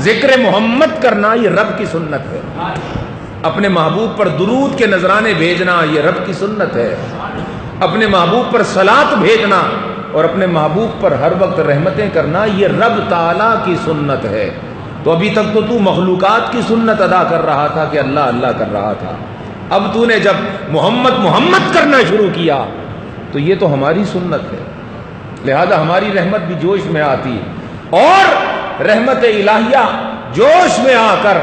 ذکر محمد کرنا یہ رب کی سنت ہے، اپنے محبوب پر درود کے نذرانے بھیجنا یہ رب کی سنت ہے، اپنے محبوب پر صلات بھیجنا اور اپنے محبوب پر ہر وقت رحمتیں کرنا یہ رب تعالیٰ کی سنت ہے۔ تو ابھی تک تو مخلوقات کی سنت ادا کر رہا تھا کہ اللہ اللہ کر رہا تھا، اب تو نے جب محمد محمد کرنا شروع کیا تو یہ تو ہماری سنت ہے، لہذا ہماری رحمت بھی جوش میں آتی اور رحمت الہیہ جوش میں آ کر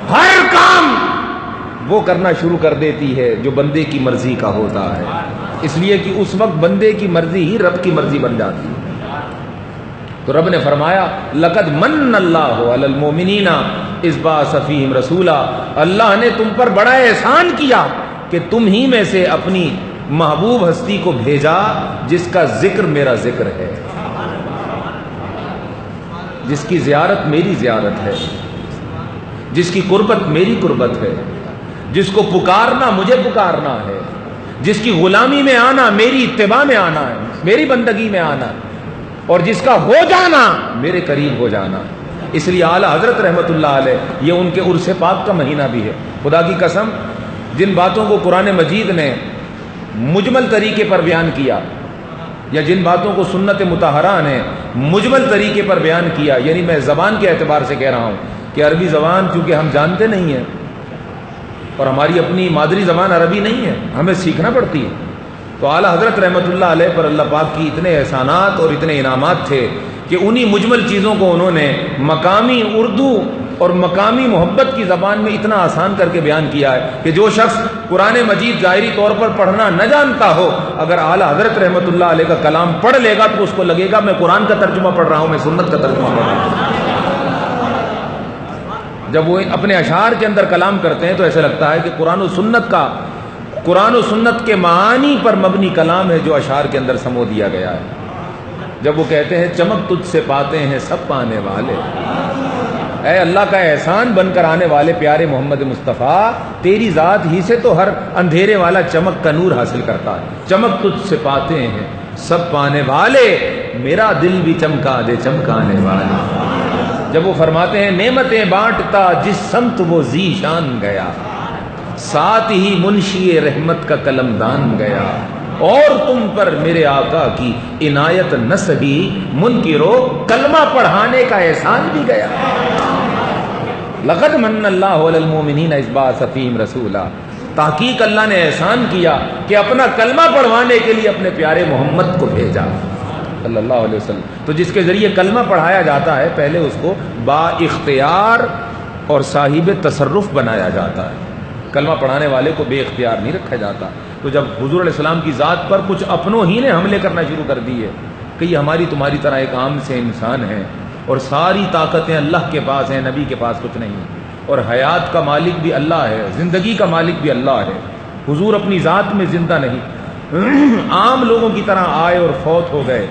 ہر کام وہ کرنا شروع کر دیتی ہے جو بندے کی مرضی کا ہوتا ہے، اس لیے کہ اس وقت بندے کی مرضی ہی رب کی مرضی بن جاتی ہے۔ تو رب نے فرمایا لقد من اللہ علی المؤمنین اذ بعث فیہم رسولا، اللہ نے تم پر بڑا احسان کیا کہ تم ہی میں سے اپنی محبوب ہستی کو بھیجا جس کا ذکر میرا ذکر ہے، جس کی زیارت میری زیارت ہے، جس کی قربت میری قربت ہے، جس کو پکارنا مجھے پکارنا ہے، جس کی غلامی میں آنا میری اتباع میں آنا ہے، میری بندگی میں آنا ہے، اور جس کا ہو جانا میرے قریب ہو جانا۔ اس لیے اعلیٰ حضرت رحمت اللہ علیہ یہ ان کے عرس پاک کا مہینہ بھی ہے۔ خدا کی قسم جن باتوں کو قرآن مجید نے مجمل طریقے پر بیان کیا یا جن باتوں کو سنت مطہرہ نے مجمل طریقے پر بیان کیا، یعنی میں زبان کے اعتبار سے کہہ رہا ہوں کہ عربی زبان چونکہ ہم جانتے نہیں ہیں اور ہماری اپنی مادری زبان عربی نہیں ہے، ہمیں سیکھنا پڑتی ہے، تو اعلیٰ حضرت رحمت اللہ علیہ پر اللہ پاک کی اتنے احسانات اور اتنے انعامات تھے کہ انہی مجمل چیزوں کو انہوں نے مقامی اردو اور مقامی محبت کی زبان میں اتنا آسان کر کے بیان کیا ہے کہ جو شخص قرآن مجید ظاہری طور پر پڑھنا نہ جانتا ہو، اگر اعلیٰ حضرت رحمت اللہ علیہ کا کلام پڑھ لے گا تو اس کو لگے گا میں قرآن کا ترجمہ پڑھ رہا ہوں، میں سنت کا ترجمہ پڑھ رہا ہوں۔ جب وہ اپنے اشعار کے اندر کلام کرتے ہیں تو ایسا لگتا ہے کہ قرآن و سنت کے معانی پر مبنی کلام ہے جو اشعار کے اندر سمو دیا گیا ہے۔ جب وہ کہتے ہیں چمک تجھ سے پاتے ہیں سب پانے والے، اے اللہ کا احسان بن کر آنے والے پیارے محمد مصطفیٰ، تیری ذات ہی سے تو ہر اندھیرے والا چمک کا نور حاصل کرتا ہے۔ چمک تجھ سے پاتے ہیں سب پانے والے، میرا دل بھی چمکا دے چمکانے والے۔ جب وہ فرماتے ہیں نعمتیں بانٹتا جس سمت وہ ذی شان گیا، ساتھ ہی منشی رحمت کا قلم دان گیا، اور تم پر میرے آقا کی عنایت نہ سہی، منکرو کلمہ پڑھانے کا احسان بھی گیا۔ لقد من اللہ علی المؤمنین اذ بعث فیہم رسولا، تحقیق اللہ نے احسان کیا کہ اپنا کلمہ پڑھوانے کے لیے اپنے پیارے محمد کو بھیجا صلی اللہ علیہ وسلم۔ تو جس کے ذریعے کلمہ پڑھایا جاتا ہے پہلے اس کو با اختیار اور صاحب تصرف بنایا جاتا ہے، کلمہ پڑھانے والے کو بے اختیار نہیں رکھا جاتا۔ تو جب حضور علیہ السلام کی ذات پر کچھ اپنوں ہی نے حملے کرنا شروع کر دیے کہ یہ ہماری تمہاری طرح ایک عام سے انسان ہیں اور ساری طاقتیں اللہ کے پاس ہیں، نبی کے پاس کچھ نہیں، اور حیات کا مالک بھی اللہ ہے، زندگی کا مالک بھی اللہ ہے، حضور اپنی ذات میں زندہ نہیں، عام لوگوں کی طرح آئے اور فوت ہو گئے،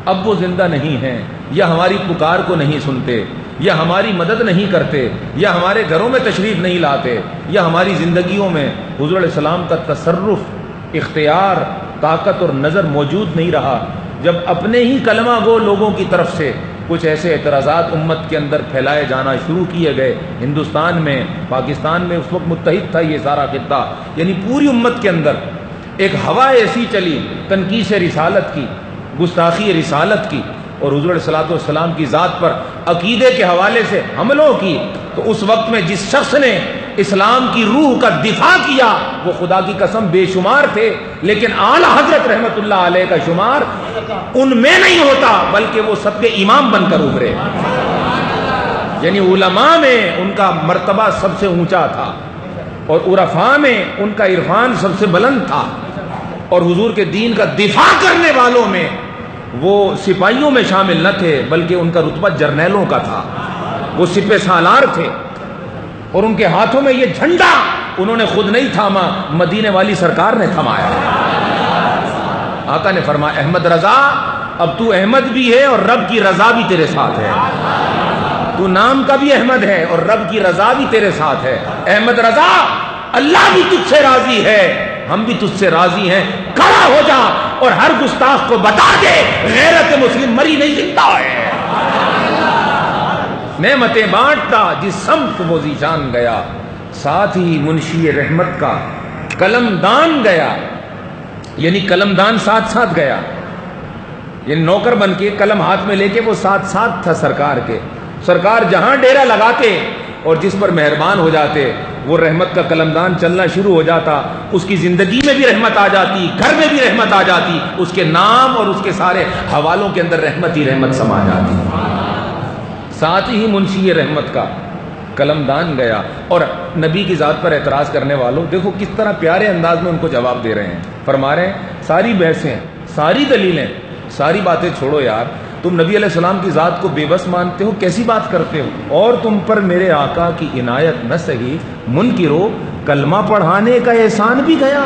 اب وہ زندہ نہیں ہیں، یا ہماری پکار کو نہیں سنتے، یا ہماری مدد نہیں کرتے، یا ہمارے گھروں میں تشریف نہیں لاتے، یا ہماری زندگیوں میں حضور علیہ السلام کا تصرف، اختیار، طاقت اور نظر موجود نہیں رہا۔ جب اپنے ہی کلمہ گو لوگوں کی طرف سے کچھ ایسے اعتراضات امت کے اندر پھیلائے جانا شروع کیے گئے، ہندوستان میں، پاکستان میں اس وقت متحد تھا یہ سارا خطہ، یعنی پوری امت کے اندر ایک ہوا ایسی چلی تنقیص رسالت کی، گستاخی رسالت کی، اور حضور علیہ الصلوۃ والسلام کی ذات پر عقیدے کے حوالے سے حملوں کی، تو اس وقت میں جس شخص نے اسلام کی روح کا دفاع کیا وہ خدا کی قسم بے شمار تھے، لیکن اعلیٰ حضرت رحمت اللہ علیہ کا شمار ان میں نہیں ہوتا، بلکہ وہ سب کے امام بن کر ابھرے، یعنی علماء میں ان کا مرتبہ سب سے اونچا تھا، اور عرفاء میں ان کا عرفان سب سے بلند تھا، اور حضور کے دین کا دفاع کرنے والوں میں وہ سپاہیوں میں شامل نہ تھے بلکہ ان کا رتبہ جرنیلوں کا تھا، وہ سپہ سالار تھے، اور ان کے ہاتھوں میں یہ جھنڈا انہوں نے خود نہیں تھاما، مدینے والی سرکار نے تھمایا۔ آقا نے فرمایا احمد رضا اب تو احمد بھی ہے اور رب کی رضا بھی تیرے ساتھ ہے، تو نام کا بھی احمد ہے اور رب کی رضا بھی تیرے ساتھ ہے، احمد رضا اللہ بھی تجھ سے راضی ہے، ہم بھی تجھ سے راضی ہیں، کھڑا ہو جا اور ہر گستاخ کو بتا دے غیرت مسلم مری نہیں زندہ ہے۔ نعمتیں بانٹتا جس سمت وہ ذیشان گیا، ساتھ ہی منشی رحمت کا قلم دان گیا، یعنی قلم دان ساتھ ساتھ گیا، یعنی نوکر بن کے قلم ہاتھ میں لے کے وہ ساتھ ساتھ تھا سرکار کے۔ سرکار جہاں ڈیرا لگاتے اور جس پر مہربان ہو جاتے وہ رحمت کا قلمدان چلنا شروع ہو جاتا، اس کی زندگی میں بھی رحمت آ جاتی، گھر میں بھی رحمت آ جاتی، اس کے نام اور اس کے سارے حوالوں کے اندر رحمت ہی رحمت سما جاتی۔ ساتھ ہی منشی رحمت کا قلمدان گیا۔ اور نبی کی ذات پر اعتراض کرنے والوں دیکھو کس طرح پیارے انداز میں ان کو جواب دے رہے ہیں، فرما رہے ہیں ساری بحثیں، ساری دلیلیں، ساری باتیں چھوڑو یار، تم نبی علیہ السلام کی ذات کو بے بس مانتے ہو، کیسی بات کرتے ہو؟ اور تم پر میرے آقا کی عنایت نہ سہی، منکرو کلمہ پڑھانے کا احسان بھی گیا۔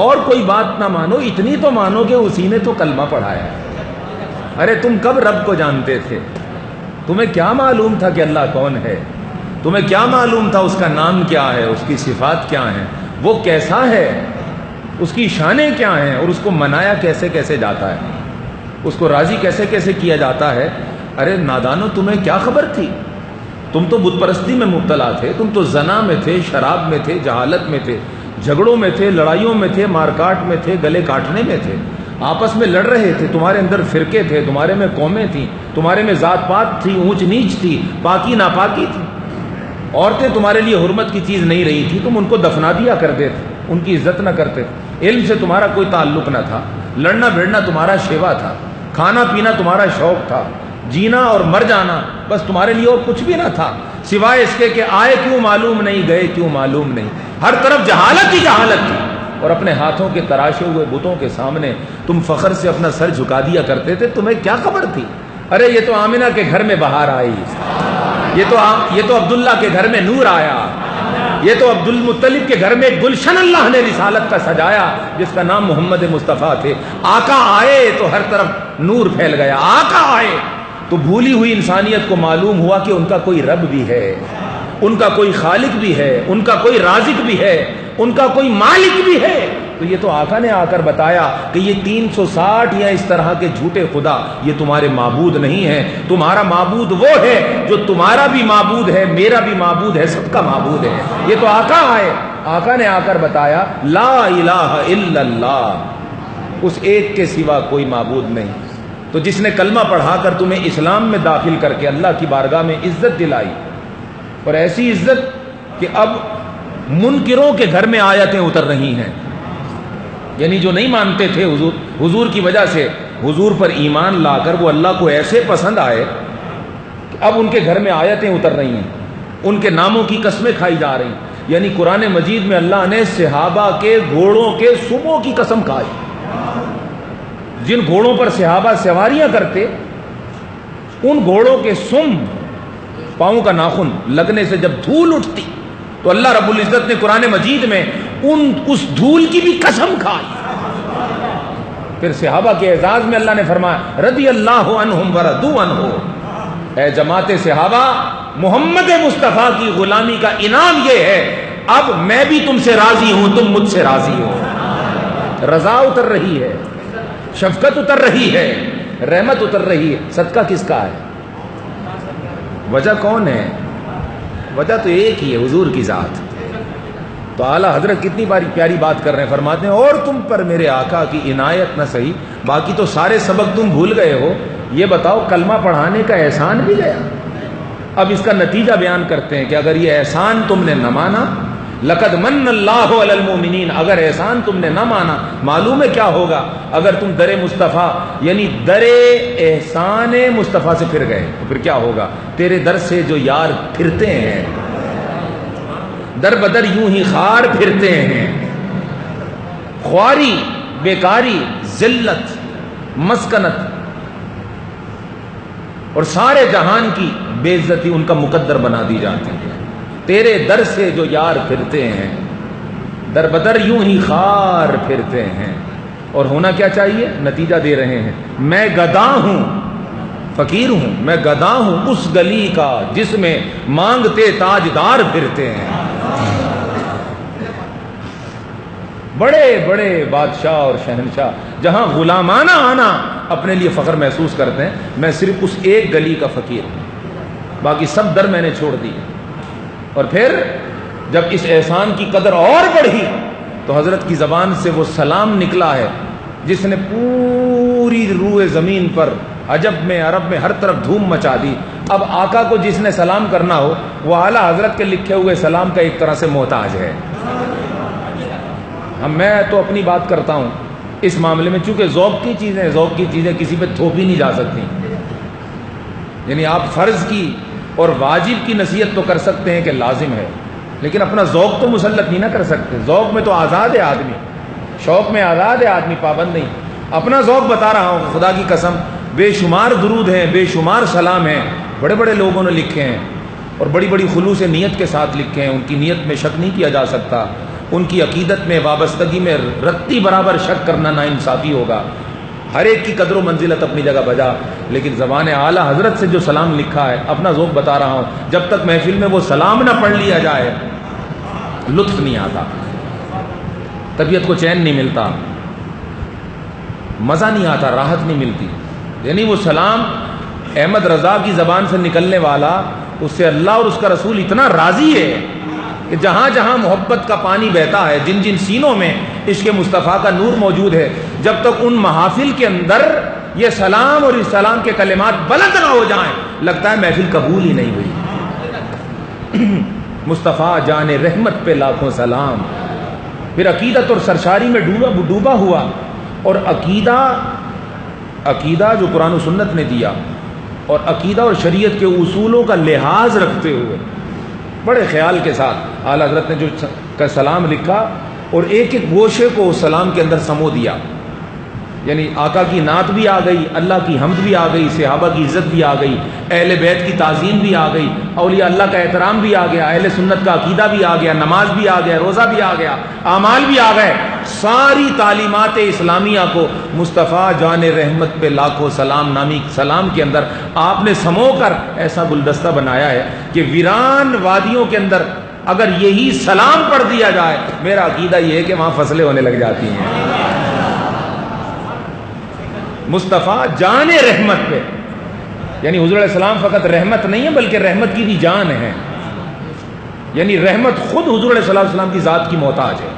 اور کوئی بات نہ مانو، اتنی تو مانو کہ اسی نے تو کلمہ پڑھایا۔ ارے تم کب رب کو جانتے تھے؟ تمہیں کیا معلوم تھا کہ اللہ کون ہے؟ تمہیں کیا معلوم تھا اس کا نام کیا ہے، اس کی صفات کیا ہیں، وہ کیسا ہے، اس کی شانیں کیا ہیں، اور اس کو منایا کیسے کیسے جاتا ہے، اس کو راضی کیسے کیسے کیا جاتا ہے؟ ارے نادانو تمہیں کیا خبر تھی؟ تم تو بت پرستی میں مبتلا تھے، تم تو زنا میں تھے، شراب میں تھے، جہالت میں تھے، جھگڑوں میں تھے، لڑائیوں میں تھے، مار کاٹ میں تھے، گلے کاٹنے میں تھے، آپس میں لڑ رہے تھے، تمہارے اندر فرقے تھے، تمہارے میں قومیں تھیں، تمہارے میں ذات پات تھی، اونچ نیچ تھی، پاکی ناپاکی تھی، عورتیں تمہارے لیے حرمت کی چیز نہیں رہی تھی، تم ان کو دفنا دیا کرتے تھے، ان کی عزت نہ کرتے تھے، علم سے تمہارا کوئی تعلق نہ تھا، لڑنا بھیڑنا تمہارا شیوا تھا، کھانا پینا تمہارا شوق تھا، جینا اور مر جانا بس تمہارے لیے اور کچھ بھی نہ تھا سوائے اس کے کہ آئے کیوں معلوم نہیں، گئے کیوں معلوم نہیں، ہر طرف جہالت ہی جہالت تھی۔ اور اپنے ہاتھوں کے تراشے ہوئے بتوں کے سامنے تم فخر سے اپنا سر جھکا دیا کرتے تھے، تمہیں کیا خبر تھی؟ ارے یہ تو آمنہ کے گھر میں بہار آئی، یہ تو عبداللہ کے گھر میں نور آیا، یہ تو عبد المطلب کے گھر میں گلشن اللہ نے رسالت کا سجایا جس کا نام محمد مصطفیٰ تھے۔ آقا آئے تو ہر طرف نور پھیل گیا، آقا آئے تو بھولی ہوئی انسانیت کو معلوم ہوا کہ ان کا کوئی رب بھی ہے، ان کا کوئی خالق بھی ہے، ان کا کوئی رازق بھی ہے، ان کا کوئی مالک بھی ہے۔ تو یہ تو آقا نے آ کر بتایا کہ یہ 360 یا اس طرح کے جھوٹے خدا یہ تمہارے معبود نہیں ہیں، تمہارا معبود وہ ہے جو تمہارا بھی معبود ہے، میرا بھی معبود ہے، سب کا معبود ہے۔ یہ تو آقا آئے، آقا نے آ کر بتایا لا الہ الا اللہ، اس ایک کے سوا کوئی معبود نہیں۔ تو جس نے کلمہ پڑھا کر تمہیں اسلام میں داخل کر کے اللہ کی بارگاہ میں عزت دلائی، اور ایسی عزت کہ اب منکروں کے گھر میں آیتیں اتر رہی ہیں، یعنی جو نہیں مانتے تھے حضور کی وجہ سے حضور پر ایمان لا کر وہ اللہ کو ایسے پسند آئے کہ اب ان کے گھر میں آیتیں اتر رہی ہیں، ان کے ناموں کی قسمیں کھائی جا رہی ہیں۔ یعنی قرآن مجید میں اللہ نے صحابہ کے گھوڑوں کے سموں کی قسم کھائی، جن گھوڑوں پر صحابہ سواریاں کرتے ان گھوڑوں کے سم، پاؤں کا ناخن لگنے سے جب دھول اٹھتی تو اللہ رب العزت نے قرآن مجید میں اس دھول کی بھی قسم کھائی۔ پھر صحابہ کے اعزاز میں اللہ نے فرمایا رضی اللہ عنہم ورضوا عنہ، اے جماعت صحابہ محمد مصطفیٰ کی غلامی کا انعام یہ ہے اب میں بھی تم سے راضی ہوں، تم مجھ سے راضی ہو۔ رضا اتر رہی ہے، شفقت اتر رہی ہے، رحمت اتر رہی ہے۔ صدقہ کس کا ہے؟ وجہ کون ہے؟ وجہ تو ایک ہی ہے، حضور کی ذات۔ تو اعلیٰ حضرت کتنی باری پیاری بات کر رہے ہیں، فرماتے ہیں اور تم پر میرے آقا کی عنایت نہ سہی، باقی تو سارے سبق تم بھول گئے ہو، یہ بتاؤ کلمہ پڑھانے کا احسان بھی گیا۔ اب اس کا نتیجہ بیان کرتے ہیں کہ اگر یہ احسان تم نے نہ مانا، لقد من اللہ علی المؤمنین، اگر احسان تم نے نہ مانا معلوم ہے کیا ہوگا؟ اگر تم در مصطفیٰ یعنی در احسان مصطفیٰ سے پھر گئے تو پھر کیا ہوگا؟ تیرے در سے جو یار پھرتے ہیں، در بدر یوں ہی خار پھرتے ہیں، خواری، بیکاری، ذلت، مسکنت اور سارے جہان کی بے عزتی ان کا مقدر بنا دی جاتی ہے۔ تیرے در سے جو یار پھرتے ہیں، در بدر یوں ہی خار پھرتے ہیں۔ اور ہونا کیا چاہیے؟ نتیجہ دے رہے ہیں میں گدا ہوں، فقیر ہوں، میں گدا ہوں اس گلی کا جس میں مانگتے تاجدار پھرتے ہیں۔ بڑے بڑے بادشاہ اور شہنشاہ جہاں غلامانہ آنا اپنے لیے فخر محسوس کرتے ہیں، میں صرف اس ایک گلی کا فقیر ہوں، باقی سب در میں نے چھوڑ دی۔ اور پھر جب اس احسان کی قدر اور بڑھی تو حضرت کی زبان سے وہ سلام نکلا ہے جس نے پوری روئے زمین پر، عجب میں عرب میں ہر طرف دھوم مچا دی۔ اب آقا کو جس نے سلام کرنا ہو وہ اعلیٰ حضرت کے لکھے ہوئے سلام کا ایک طرح سے محتاج ہے۔ میں تو اپنی بات کرتا ہوں اس معاملے میں، چونکہ ذوق کی چیزیں کسی پہ تھوپی نہیں جا سکتی۔ یعنی آپ فرض کی اور واجب کی نصیحت تو کر سکتے ہیں کہ لازم ہے، لیکن اپنا ذوق تو مسلط نہیں نہ کر سکتے۔ ذوق میں تو آزاد ہے آدمی، شوق میں آزاد ہے آدمی، پابند نہیں۔ اپنا ذوق بتا رہا ہوں، خدا کی قسم بے شمار درود ہیں، بے شمار سلام ہیں، بڑے بڑے لوگوں نے لکھے ہیں اور بڑی بڑی خلوص نیت کے ساتھ لکھے ہیں۔ ان کی نیت میں شک نہیں کیا جا سکتا، ان کی عقیدت میں، وابستگی میں رتی برابر شک کرنا ناانصافی ہوگا۔ ہر ایک کی قدر و منزلت اپنی جگہ بجا، لیکن زبان اعلیٰ حضرت سے جو سلام لکھا ہے، اپنا ذوق بتا رہا ہوں، جب تک محفل میں وہ سلام نہ پڑھ لیا جائے لطف نہیں آتا، طبیعت کو چین نہیں ملتا، مزہ نہیں آتا، راحت نہیں ملتی۔ یعنی وہ سلام احمد رضا کی زبان سے نکلنے والا، اس سے اللہ اور اس کا رسول اتنا راضی ہے کہ جہاں جہاں محبت کا پانی بہتا ہے، جن جن سینوں میں عشق مصطفیٰ کا نور موجود ہے، جب تک ان محافل کے اندر یہ سلام اور اس سلام کے کلمات بلند نہ ہو جائیں، لگتا ہے محفل قبول ہی نہیں ہوئی۔ مصطفیٰ جان رحمت پہ لاکھوں سلام۔ پھر عقیدت اور سرشاری میں ڈوبا ہوا، اور عقیدہ جو قرآن و سنت نے دیا، اور عقیدہ اور شریعت کے اصولوں کا لحاظ رکھتے ہوئے بڑے خیال کے ساتھ اعلیٰ حضرت نے جو سلام لکھا اور ایک ایک گوشے کو اس سلام کے اندر سمو دیا۔ یعنی آقا کی نعت بھی آ گئی، اللہ کی حمد بھی آ گئی، صحابہ کی عزت بھی آ گئی، اہل بیت کی تعظیم بھی آ گئی، اولیاء اللہ کا احترام بھی آ گیا، اہل سنت کا عقیدہ بھی آ گیا، نماز بھی آ گیا، روزہ بھی آ گیا، اعمال بھی آ گئے۔ ساری تعلیمات اسلامیہ کو مصطفیٰ جان رحمت پہ لاکھوں سلام نامی سلام کے اندر آپ نے سمو کر ایسا گلدستہ بنایا ہے کہ ویران وادیوں کے اندر اگر یہی سلام پڑھ دیا جائے، میرا عقیدہ یہ ہے کہ وہاں فصلیں ہونے لگ جاتی ہیں۔ مصطفیٰ جان رحمت پہ، یعنی حضور علیہ السلام فقط رحمت نہیں ہے بلکہ رحمت کی بھی جان ہے، یعنی رحمت خود حضور علیہ السلام کی ذات کی محتاج ہے۔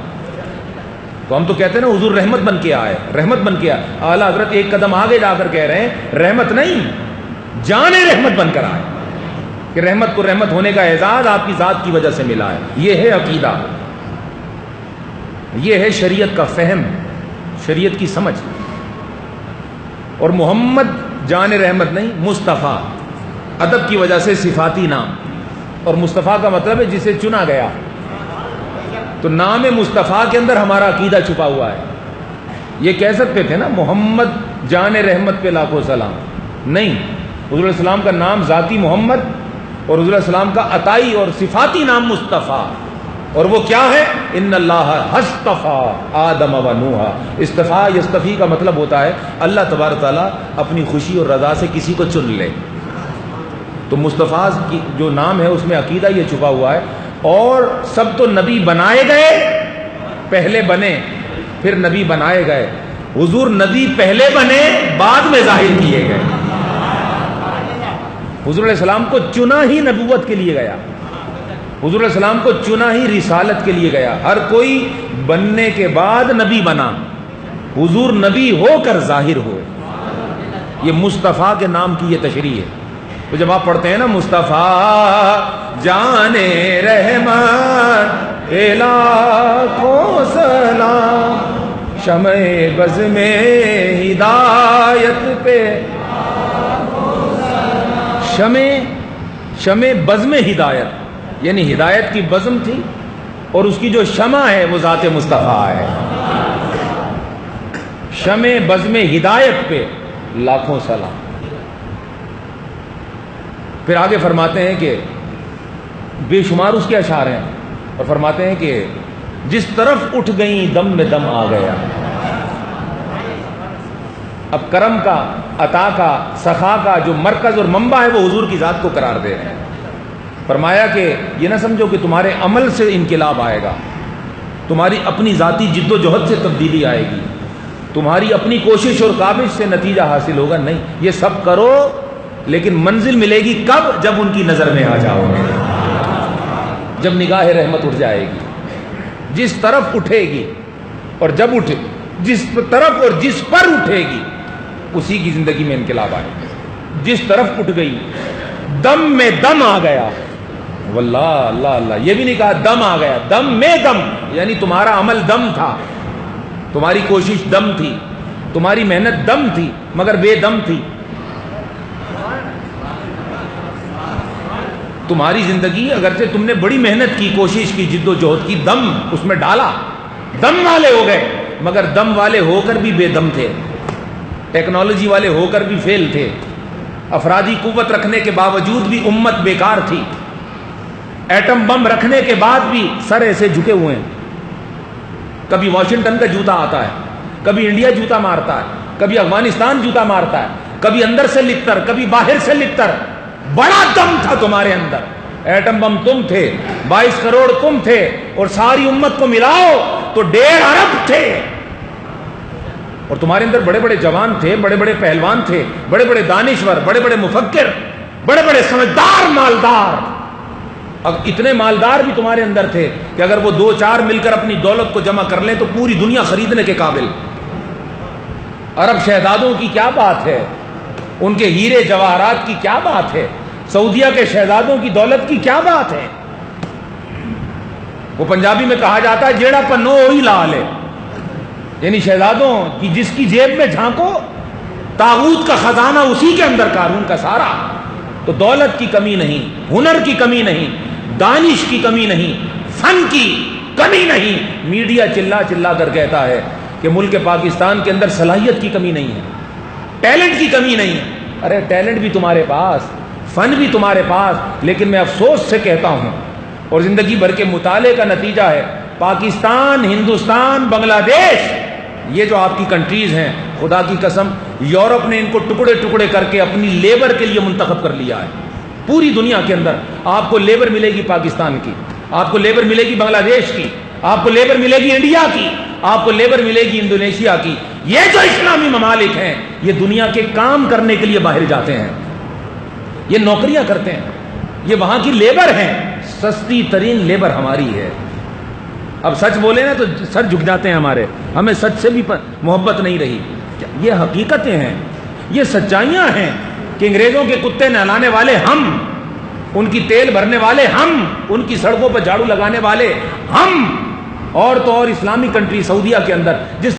تو ہم تو کہتے ہیں نا حضور رحمت بن کے آئے، رحمت بن کے آئے، اعلیٰ حضرت ایک قدم آگے جا کر کہہ رہے ہیں رحمت نہیں، جان رحمت بن کر آئے، کہ رحمت کو رحمت ہونے کا اعزاز آپ کی ذات کی وجہ سے ملا ہے۔ یہ ہے عقیدہ، یہ ہے شریعت کا فہم، شریعت کی سمجھ۔ اور محمد جان رحمت نہیں، مصطفیٰ، ادب کی وجہ سے صفاتی نام، اور مصطفیٰ کا مطلب ہے جسے چنا گیا۔ تو نام مصطفیٰ کے اندر ہمارا عقیدہ چھپا ہوا ہے۔ یہ کہہ سکتے تھے نا محمد جان رحمت پہ لاکھوں سلام، نہیں، حضور علیہ السلام کا نام ذاتی محمد اور حضور علیہ السلام کا عطائی اور صفاتی نام مصطفیٰ، اور وہ کیا ہے؟ ان اللہ حصطفیٰ آدم و نوح۔ استفاء یستفی کا مطلب ہوتا ہے اللہ تبارک تعالیٰ اپنی خوشی اور رضا سے کسی کو چن لے۔ تو مصطفیٰ کی جو نام ہے اس میں عقیدہ یہ چھپا ہوا ہے۔ اور سب تو نبی بنائے گئے، پہلے بنے پھر نبی بنائے گئے، حضور نبی پہلے بنے بعد میں ظاہر کیے گئے۔ حضور علیہ السلام کو چنا ہی نبوت کے لیے گیا، حضور علیہ السلام کو چنا ہی رسالت کے لیے گیا۔ ہر کوئی بننے کے بعد نبی بنا، حضور نبی ہو کر ظاہر ہوئے۔ یہ مصطفیٰ کے نام کی یہ تشریح ہے۔ تو جب آپ پڑھتے ہیں نا مصطفیٰ جان رحمت لاکھوں سلام، شمع بز میں ہدایت پہ، شمع بز میں ہدایت، یعنی ہدایت کی بزم تھی اور اس کی جو شمع ہے وہ ذات مصطفیٰ ہے۔ شمع بز میں ہدایت پہ لاکھوں سلام۔ پھر آگے فرماتے ہیں کہ بے شمار اس کے اشعار ہیں، اور فرماتے ہیں کہ جس طرف اٹھ گئیں دم میں دم آ گیا۔ اب کرم کا، عطا کا، سخا کا جو مرکز اور منبع ہے وہ حضور کی ذات کو قرار دے رہے ہیں۔ فرمایا کہ یہ نہ سمجھو کہ تمہارے عمل سے انقلاب آئے گا، تمہاری اپنی ذاتی جد و جہد سے تبدیلی آئے گی، تمہاری اپنی کوشش اور کاوش سے نتیجہ حاصل ہوگا نہیں. یہ سب کرو لیکن منزل ملے گی کب؟ جب ان کی نظر میں آ جاؤ گے، جب نگاہ رحمت اٹھ جائے گی. جس طرف اٹھے گی اور جب اٹھے، جس طرف اور جس پر اٹھے گی اسی کی زندگی میں انقلاب آئے گا. جس طرف اٹھ گئی، دم میں دم آ گیا، واللہ اللہ اللہ، یہ بھی نہیں کہا دم آ گیا، دم میں دم، یعنی تمہارا عمل دم تھا، تمہاری کوشش دم تھی، تمہاری محنت دم تھی مگر بے دم تھی. تمہاری زندگی اگرچہ تم نے بڑی محنت کی، کوشش کی، جد و جہد کی، دم اس میں ڈالا، دم والے ہو گئے، مگر دم والے ہو کر بھی بے دم تھے، ٹیکنالوجی والے ہو کر بھی فیل تھے، افرادی قوت رکھنے کے باوجود بھی امت بیکار تھی، ایٹم بم رکھنے کے بعد بھی سر ایسے جھکے ہوئے ہیں. کبھی واشنگٹن کا جوتا آتا ہے، کبھی انڈیا جوتا مارتا ہے، کبھی افغانستان جوتا مارتا ہے، کبھی اندر سے لکتر، کبھی باہر سے لکتر. بڑا دم تھا تمہارے اندر، ایٹم بم تم تھے، 22 کروڑ تم تھے، اور ساری امت کو ملاؤ تو 1.5 ارب تھے. اور تمہارے اندر بڑے بڑے جوان تھے، بڑے بڑے پہلوان تھے، بڑے بڑے دانشور، بڑے بڑے مفکر، بڑے بڑے سمجھدار، مالدار. اب اتنے مالدار بھی تمہارے اندر تھے کہ اگر وہ 2-4 مل کر اپنی دولت کو جمع کر لیں تو پوری دنیا خریدنے کے قابل. عرب شہزادوں کی کیا بات ہے، ان کے ہیرے جواہرات کی کیا بات ہے، سعودیہ کے شہزادوں کی دولت کی کیا بات ہے. وہ پنجابی میں کہا جاتا ہے جیڑا پنو وہی لال ہے، یعنی شہزادوں کی جس کی جیب میں جھانکو طاغوت کا خزانہ اسی کے اندر، قارون کا سارا. تو دولت کی کمی نہیں، ہنر کی کمی نہیں، دانش کی کمی نہیں، فن کی کمی نہیں. میڈیا چلا چلا کر کہتا ہے کہ ملک پاکستان کے اندر صلاحیت کی کمی نہیں ہے، ٹیلنٹ کی کمی نہیں ہے. ارے ٹیلنٹ بھی تمہارے پاس، فن بھی تمہارے پاس، لیکن میں افسوس سے کہتا ہوں اور زندگی بھر کے مطالعے کا نتیجہ ہے، پاکستان، ہندوستان، بنگلہ دیش، یہ جو آپ کی کنٹریز ہیں، خدا کی قسم یورپ نے ان کو ٹکڑے ٹکڑے کر کے اپنی لیبر کے لیے منتخب کر لیا ہے. پوری دنیا کے اندر آپ کو لیبر ملے گی پاکستان کی، آپ کو لیبر ملے گی بنگلہ دیش کی، آپ کو لیبر ملے گی انڈیا کی، آپ کو لیبر ملے گی انڈونیشیا کی. یہ جو اسلامی ممالک ہیں یہ دنیا کے کام کرنے کے لیے باہر جاتے ہیں، یہ نوکریاں کرتے ہیں، یہ وہاں کی لیبر ہیں. سستی ترین لیبر ہماری ہے. اب سچ بولے نا تو سر جھک جاتے ہیں ہمارے، ہمیں سچ سے بھی محبت نہیں رہی. یہ حقیقتیں ہیں، یہ سچائیاں ہیں کہ انگریزوں کے کتے نہلانے والے ہم، ان کی تیل بھرنے والے ہم، ان کی سڑکوں پر جھاڑو لگانے والے ہم، اور تو اور اسلامی کنٹری سعودیہ کے اندر جس